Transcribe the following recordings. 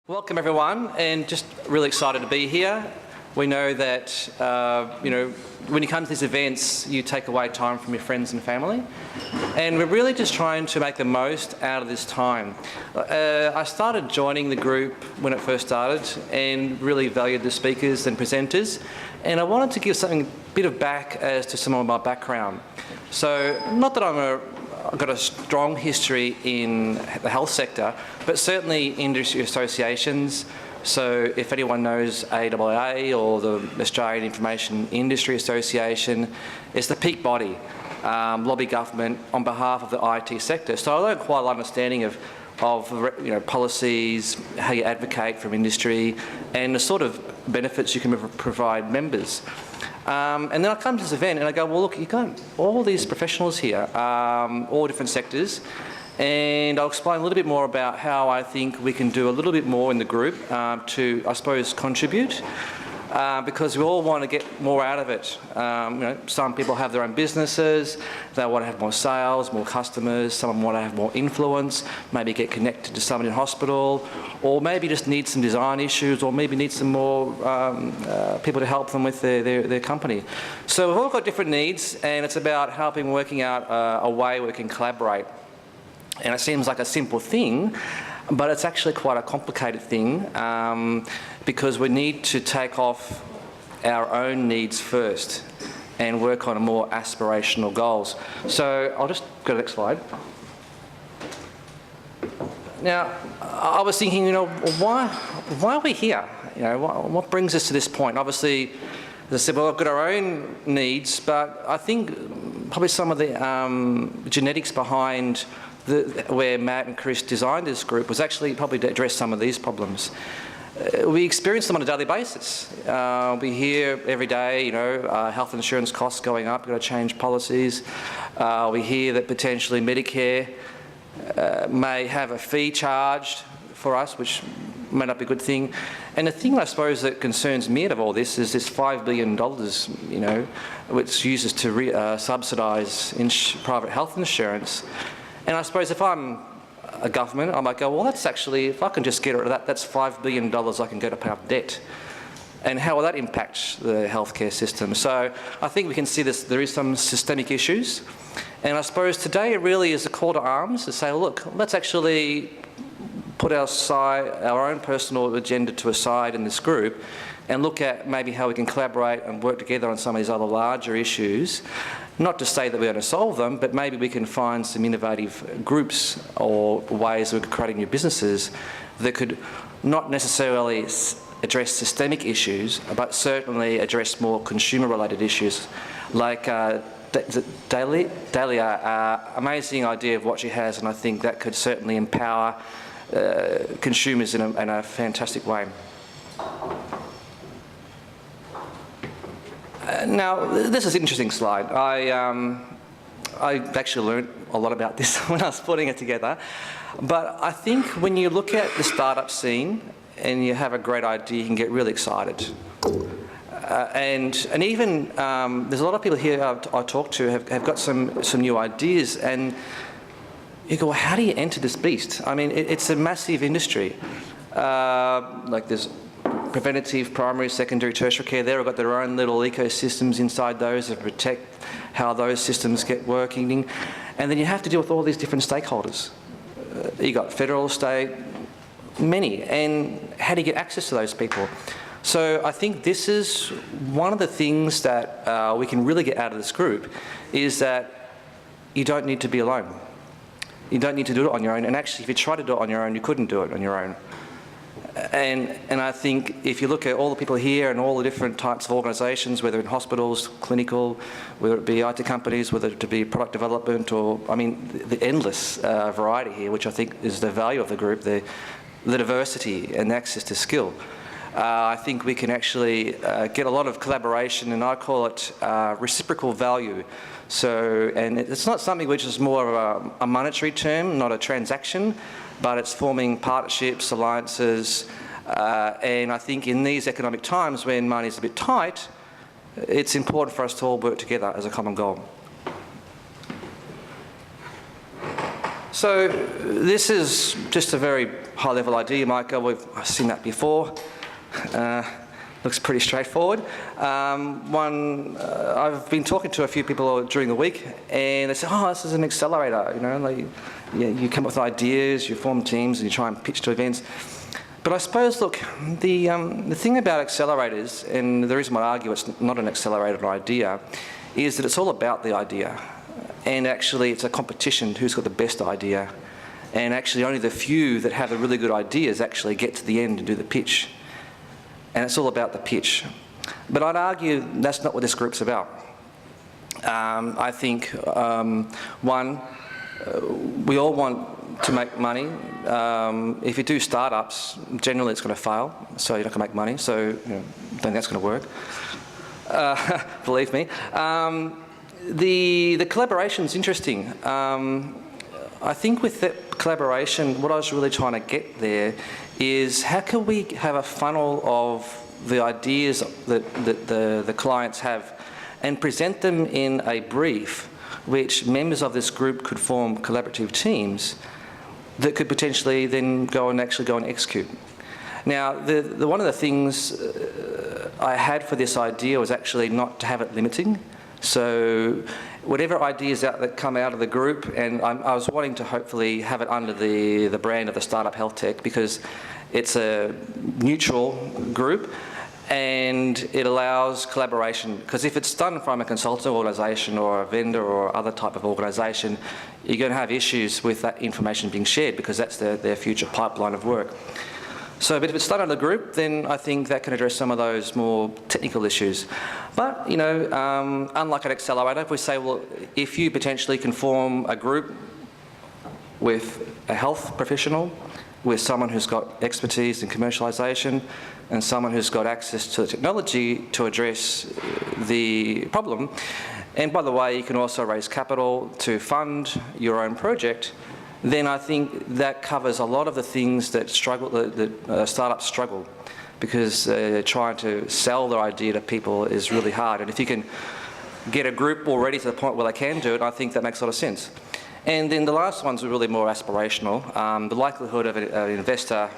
Welcome everyone, and just really excited to be here. We know that when you come to these events, you take away time from your friends and family, and we're really just trying to make the most out of this time. I started joining the group when it first started, and really valued the speakers and presenters, and I wanted to give something a bit of back as to some of my background. So, not that I've got a strong history in the health sector, but certainly industry associations. So if anyone knows AAA or the Australian Information Industry Association, it's the peak body, lobby government on behalf of the IT sector. So I learned quite a lot of understanding of policies, how you advocate from industry, and the sort of benefits you can provide members. And then I come to this event and I go, well, look, you've got all these professionals here, all different sectors, and I'll explain a little bit more about how I think we can do a little bit more in the group to, I suppose, contribute, because we all want to get more out of it. Some people have their own businesses, they want to have more sales, more customers, some want to have more influence, maybe get connected to someone in hospital, or maybe just need some design issues, or maybe need some more people to help them with their company. So we've all got different needs, and it's about helping, working out a way where we can collaborate. And it seems like a simple thing, but it's actually quite a complicated thing, because we need to take off our own needs first and work on more aspirational goals. So I'll just go to the next slide. Now, I was thinking, why are we here? What brings us to this point? Obviously, as I said, well, we've got our own needs, but I think probably some of the genetics behind where Matt and Chris designed this group was actually probably to address some of these problems. We experience them on a daily basis. We hear every day, health insurance costs going up, we've got to change policies. We hear that potentially Medicare may have a fee charged for us, which may not be a good thing. And the thing I suppose that concerns me out of all this is this $5 billion, which uses to subsidise private health insurance. And I suppose if I'm a government, I might go, well, that's actually, if I can just get rid of that, that's $5 billion I can go to pay off debt. And how will that impact the healthcare system? So I think we can see this, there is some systemic issues. And I suppose today it really is a call to arms to say, look, let's actually put our own personal agenda to a side in this group and look at maybe how we can collaborate and work together on some of these other larger issues. Not to say that we're going to solve them, but maybe we can find some innovative groups or ways of creating new businesses that could not necessarily address systemic issues, but certainly address more consumer-related issues, like Dahlia, amazing idea of what she has, and I think that could certainly empower consumers in a fantastic way. Now, this is an interesting slide. I actually learned a lot about this when I was putting it together. But I think when you look at the startup scene and you have a great idea, you can get really excited. And even there's a lot of people here I talk to have got some new ideas, and you go, well, how do you enter this beast? I mean, it's a massive industry. Like there's preventative, primary, secondary, tertiary care. They've got their own little ecosystems inside those that protect how those systems get working. And then you have to deal with all these different stakeholders. You got federal, state, many. And how do you get access to those people? So I think this is one of the things that we can really get out of this group, is that you don't need to be alone. You don't need to do it on your own. And actually, if you try to do it on your own, you couldn't do it on your own. And I think if you look at all the people here and all the different types of organisations, whether in hospitals, clinical, whether it be IT companies, whether it be product development, or, I mean, the endless variety here, which I think is the value of the group, the diversity and access to skill. I think we can actually get a lot of collaboration, and I call it reciprocal value. So, and it's not something which is more of a monetary term, not a transaction, but it's forming partnerships, alliances, and I think in these economic times when money is a bit tight, it's important for us to all work together as a common goal. So this is just a very high-level idea. You might go, I've seen that before. Looks pretty straightforward. I've been talking to a few people during the week, and they say, "Oh, this is an accelerator. You know, like, yeah, you come up with ideas, you form teams, and you try and pitch to events." But I suppose, look, the thing about accelerators, and the reason why I argue it's not an accelerator idea, is that it's all about the idea. And actually, it's a competition who's got the best idea. And actually, only the few that have the really good ideas actually get to the end and do the pitch. And it's all about the pitch. But I'd argue that's not what this group's about. I think, one, we all want to make money. If you do startups, generally it's going to fail, so you're not going to make money. So, you know, I don't think that's going to work. Believe me. The collaboration's interesting. I think with that collaboration, what I was really trying to get there is how can we have a funnel of the ideas that the clients have and present them in a brief which members of this group could form collaborative teams that could potentially then go and execute. Now, one of the things I had for this idea was actually not to have it limiting. So whatever ideas that come out of the group, and I was wanting to hopefully have it under the brand of the StartUp Healthtech, because it's a neutral group and it allows collaboration. Because if it's done from a consulting organisation or a vendor or other type of organisation, you're going to have issues with that information being shared because that's their future pipeline of work. So, but if it's done in a group, then I think that can address some of those more technical issues. But, you know, unlike an accelerator, if we say, well, if you potentially can form a group with a health professional, with someone who's got expertise in commercialisation, and someone who's got access to the technology to address the problem, and by the way, you can also raise capital to fund your own project, then I think that covers a lot of the things that startups struggle, because trying to sell their idea to people is really hard. And if you can get a group already to the point where they can do it, I think that makes a lot of sense. And then the last ones are really more aspirational. The likelihood of an investor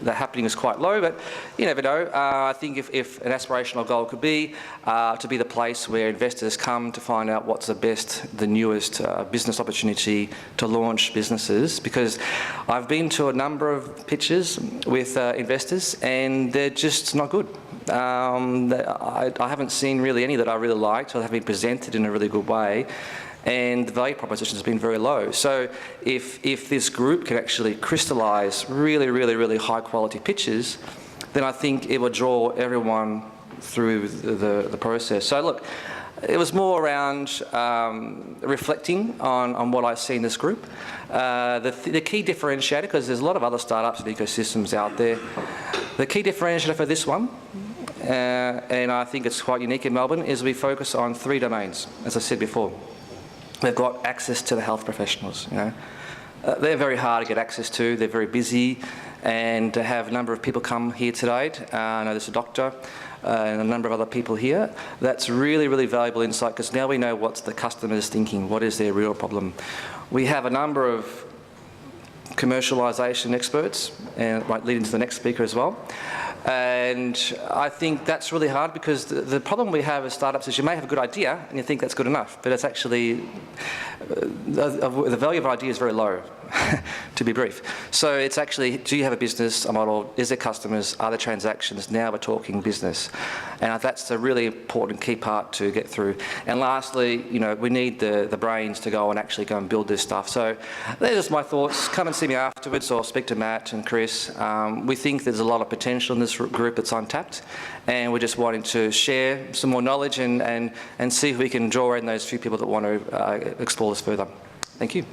that happening is quite low, but you never know. I think if an aspirational goal could be to be the place where investors come to find out what's the best, the newest business opportunity to launch businesses, because I've been to a number of pitches with investors and they're just not good. I haven't seen really any that I really liked or have been presented in a really good way. And the value proposition has been very low. So if this group can actually crystallise really high quality pitches, then I think it will draw everyone through the process. So look, it was more around reflecting on what I see in this group. The key differentiator, because there's a lot of other startups and ecosystems out there, the key differentiator for this one, and I think it's quite unique in Melbourne, is we focus on 3 domains, as I said before. They've got access to the health professionals. You know, they're very hard to get access to. They're very busy, and to have a number of people come here today. I know there's a doctor and a number of other people here. That's really valuable insight, because now we know what the customer is thinking. What is their real problem? We have a number of commercialisation experts, and it might lead into the next speaker as well. And I think that's really hard, because the problem we have as startups is you may have a good idea and you think that's good enough, but it's actually, the value of an idea is very low, to be brief. So it's actually, do you have a business, a model, is there customers, are there transactions? Now we're talking business. And that's a really important key part to get through. And lastly, you know, we need the brains to go and build this stuff. So they're just my thoughts. Come and see me afterwards, or speak to Matt and Chris. We think there's a lot of potential in this group that's untapped, and we're just wanting to share some more knowledge and see if we can draw in those few people that want to explore this further. Thank you.